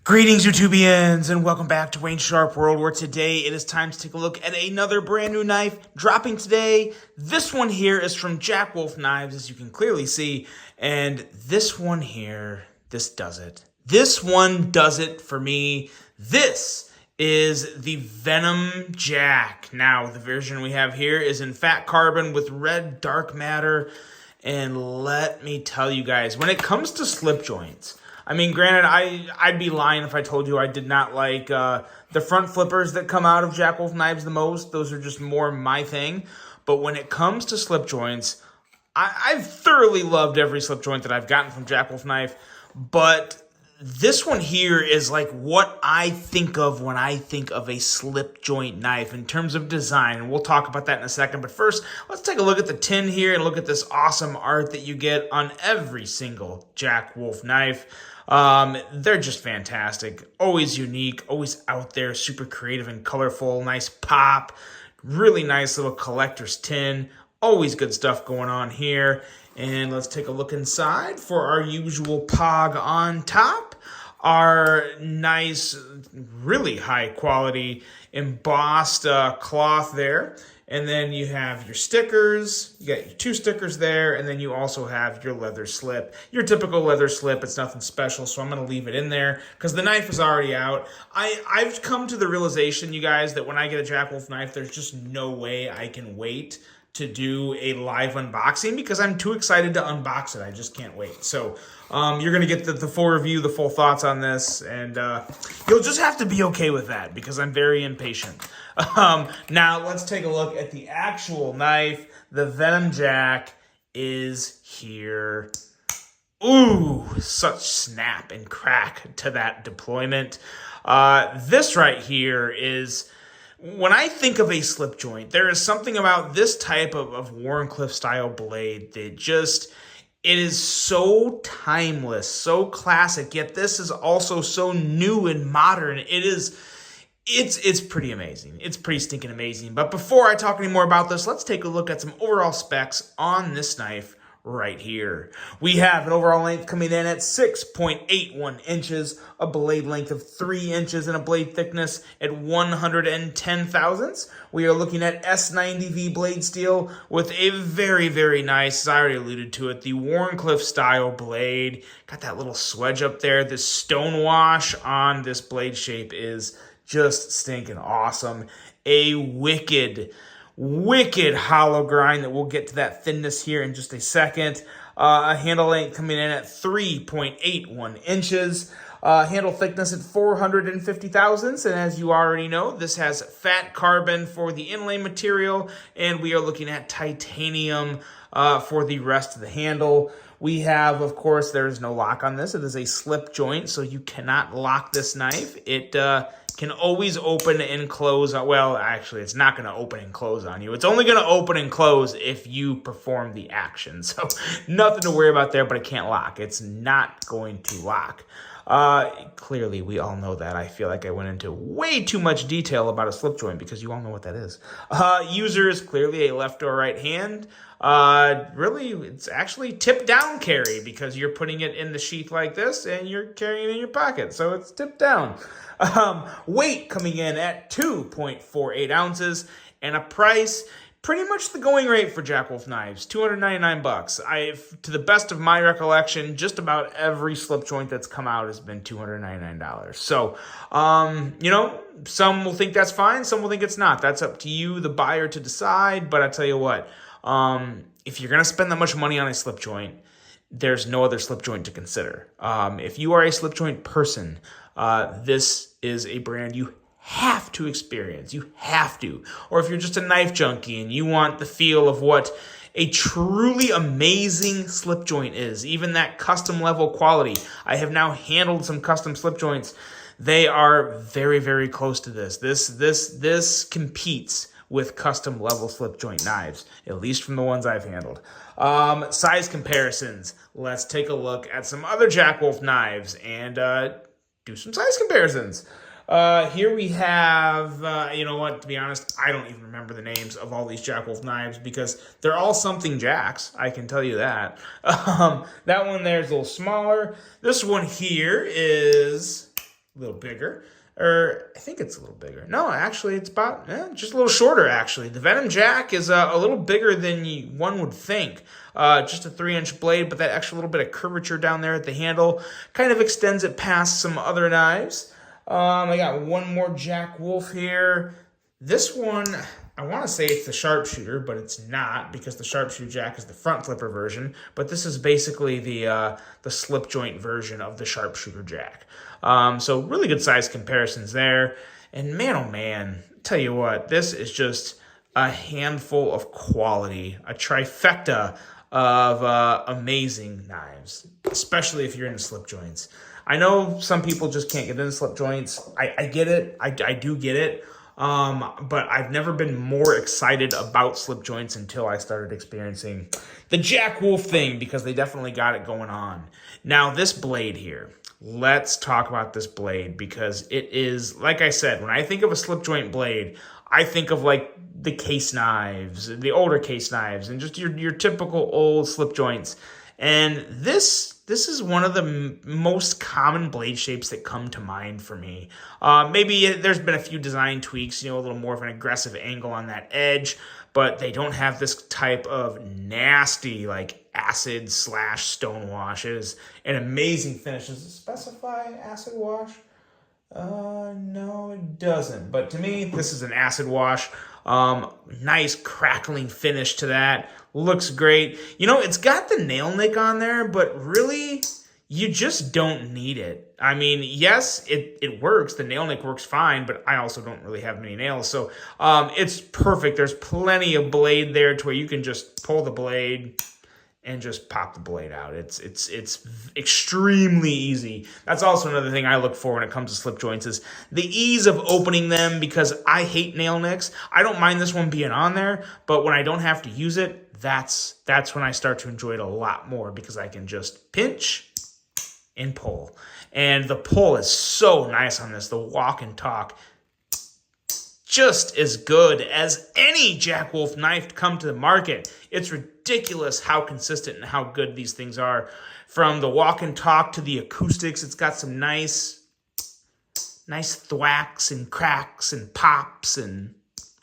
Greetings, YouTubians, and welcome back to Wayne Sharp World, where today it is time to take a look at another brand new knife dropping today. This one here is from Jack Wolf Knives, as you can clearly see, and this one here, this does it. This one does it for me. This is the Venom Jack. Now, the version we have here is in fat carbon with red dark matter, and let me tell you guys, when it comes to slip joints, I mean, granted, I'd be lying if I told you I did not like the front flippers that come out of Jack Wolf Knives the most. Those are just more my thing. But when it comes to slip joints, I've thoroughly loved every slip joint that I've gotten from Jack Wolf Knife. But this one here is like what I think of when I think of a slip joint knife in terms of design. And we'll talk about that in a second. But first, let's take a look at the tin here and look at this awesome art that you get on every single Jack Wolf knife. They're just fantastic, always unique, always out there, super creative and colorful, nice pop, really nice little collector's tin, always good stuff going on here. And let's take a look inside for our usual pog on top, our nice, really high quality embossed cloth there. And then you have your stickers, you got your 2 stickers there, and then you also have your leather slip. Your typical leather slip, it's nothing special, so I'm going to leave it in there because the knife is already out. I've come to the realization, you guys, that when I get a Jack Wolf knife, there's just no way I can wait to do a live unboxing because I'm too excited to unbox it. I just can't wait. So you're going to get the full review, the full thoughts on this, and you'll just have to be okay with that because I'm very impatient. Now let's take a look at the actual knife. The Venom Jack is here. Ooh, such snap and crack to that deployment. This right here is, when I think of a slip joint, there is something about this type of Wharncliffe style blade that just, it is so timeless, so classic, yet this is also so new and modern. It's pretty amazing. It's pretty stinking amazing. But before I talk any more about this, let's take a look at some overall specs on this knife right here. We have an overall length coming in at 6.81 inches, a blade length of 3 inches, and a blade thickness at 110 thousandths. We are looking at S90V blade steel with a very, very nice, as I already alluded to it, the Wharncliffe style blade. Got that little swedge up there. This stone wash on this blade shape is just stinking awesome. A wicked hollow grind that we'll get to that thinness here in just a second. A handle length coming in at 3.81 inches. Handle thickness at 450 thousandths. And as you already know, this has fat carbon for the inlay material. And we are looking at titanium for the rest of the handle. We have, of course, there is no lock on this. It is a slip joint, so you cannot lock this knife. It can always open and close. Well, actually, it's not going to open and close on you. It's only going to open and close if you perform the action. So nothing to worry about there, but it can't lock. It's not going to lock. Clearly, we all know that. I feel like I went into way too much detail about a slip joint because you all know what that is. User is clearly a left or right hand. Really, it's actually tip down carry because you're putting it in the sheath like this and you're carrying it in your pocket. So it's tip down. Weight coming in at 2.48 ounces and a price, pretty much the going rate for Jack Wolf knives, $299. To the best of my recollection, just about every slip joint that's come out has been $299. So, you know, some will think that's fine, some will think it's not. That's up to you, the buyer, to decide. But I tell you what, if you're gonna spend that much money on a slip joint, there's no other slip joint to consider. If you are a slip joint person, this is a brand you have to experience. You have to. Or if you're just a knife junkie and you want the feel of what a truly amazing slip joint is, even that custom level quality. I have now handled some custom slip joints. They are very, very close to this. This competes with custom level slip joint knives, at least from the ones I've handled. Size comparisons. Let's take a look at some other Jack Wolf knives and do some size comparisons. Here we have, you know what, to be honest, I don't even remember the names of all these Jack Wolf knives because they're all something Jacks, I can tell you that. That one there is a little smaller. This one here is a little bigger. Or I think it's a little bigger. No, actually, it's about just a little shorter, actually. The Venom Jack is a little bigger than one would think. Just a 3-inch blade, but that extra little bit of curvature down there at the handle kind of extends it past some other knives. I got one more Jack Wolf here. This one, I want to say it's the sharpshooter, but it's not, because the sharpshooter Jack is the front flipper version. But this is basically the slip joint version of the sharpshooter Jack. So really good size comparisons there. And man, oh man, tell you what, this is just a handful of quality, a trifecta of amazing knives, especially if you're into slip joints. I know some people just can't get into slip joints. I get it. I do get it. But I've never been more excited about slip joints until I started experiencing the Jack Wolf thing, because they definitely got it going on. Now, this blade here. Let's talk about this blade, because it is, like I said, when I think of a slip joint blade, I think of like the case knives, the older case knives, and just your typical old slip joints. And this is one of the most common blade shapes that come to mind for me. Maybe there's been a few design tweaks, a little more of an aggressive angle on that edge, but they don't have this type of nasty, like, acid/stone wash. It is an amazing finish. Does it specify acid wash? No, it doesn't. But to me, this is an acid wash. Nice crackling finish to that. Looks great. It's got the nail nick on there, but really, you just don't need it. I mean, yes, it works. The nail nick works fine, but I also don't really have many nails. So it's perfect. There's plenty of blade there to where you can just pull the blade and just pop the blade out. It's extremely easy. That's also another thing I look for when it comes to slip joints, is the ease of opening them, because I hate nail nicks. I don't mind this one being on there, but when I don't have to use it, that's when I start to enjoy it a lot more, because I can just pinch and pull. And the pull is so nice on this. The walk and talk, just as good as any Jack Wolf knife to come to the market. It's ridiculous how consistent and how good these things are. From the walk and talk to the acoustics, it's got some nice thwacks and cracks and pops and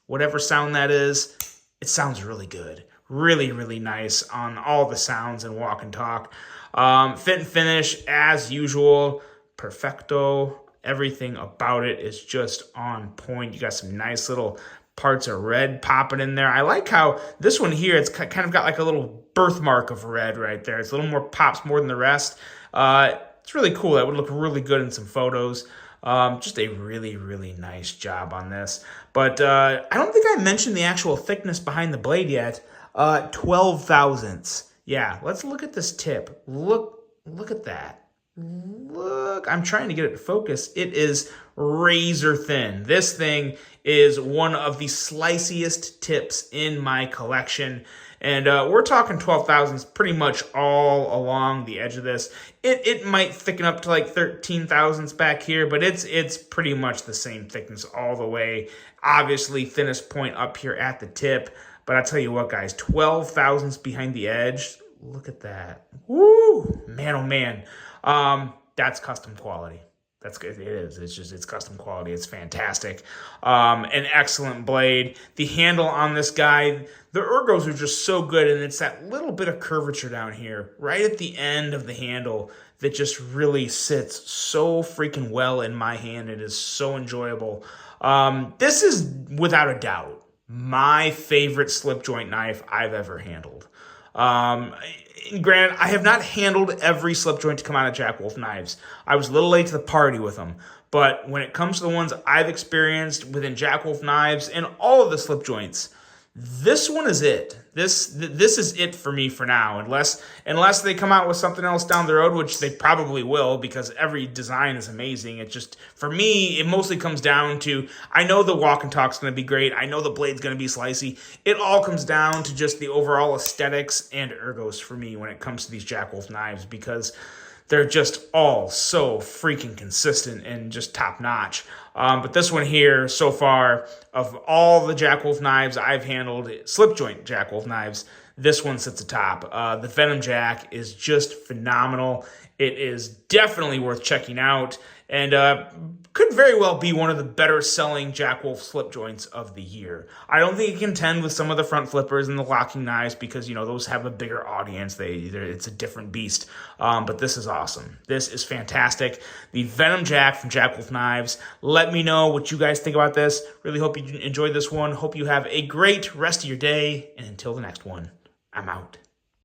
whatever sound that is. It sounds really good. Really, really nice on all the sounds and walk and talk. Fit and finish, as usual, perfecto. Everything about it is just on point. You got some nice little parts of red popping in there. I like how this one here, it's kind of got like a little birthmark of red right there. It's a little more, pops more than the rest. It's really cool. That would look really good in some photos. Just a really, really nice job on this. But I don't think I mentioned the actual thickness behind the blade yet. 12 thousandths. Yeah, let's look at this tip. Look at that. Look, I'm trying to get it to focus. It is razor thin. This thing is one of the sliciest tips in my collection. And we're talking 12 thousandths pretty much all along the edge of this. It might thicken up to like 13 thousandths back here, but it's pretty much the same thickness all the way. Obviously, thinnest point up here at the tip. But I tell you what, guys, 12 thousandths behind the edge. Look at that. Woo! Man, oh man. That's custom quality. That's good. It is. It's custom quality. It's fantastic. An excellent blade. The handle on this guy, the ergos are just so good, and it's that little bit of curvature down here, right at the end of the handle, that just really sits so freaking well in my hand. It is so enjoyable. This is, without a doubt, my favorite slip joint knife I've ever handled. Granted, I have not handled every slip joint to come out of Jack Wolf knives. I was a little late to the party with them. But when it comes to the ones I've experienced within Jack Wolf knives and all of the slip joints, this one is it. This is it for me for now, unless they come out with something else down the road, which they probably will, because every design is amazing. It just, for me, it mostly comes down to, I know the walk and talk's going to be great. I know the blade's going to be slicey. It all comes down to just the overall aesthetics and ergos for me when it comes to these Jack Wolf knives, because they're just all so freaking consistent and just top notch. But this one here, so far, of all the Jack Wolf knives I've handled, slip joint Jack Wolf knives, this one sits atop. The Venom Jack is just phenomenal. It is definitely worth checking out. and could very well be one of the better selling Jack Wolf slip joints of the year. I don't think it can contend with some of the front flippers and the locking knives because, you know, those have a bigger audience. It's a different beast. But this is awesome. This is fantastic. The Venom Jack from Jack Wolf Knives. Let me know what you guys think about this. Really hope you enjoyed this one. Hope you have a great rest of your day. And until the next one, I'm out.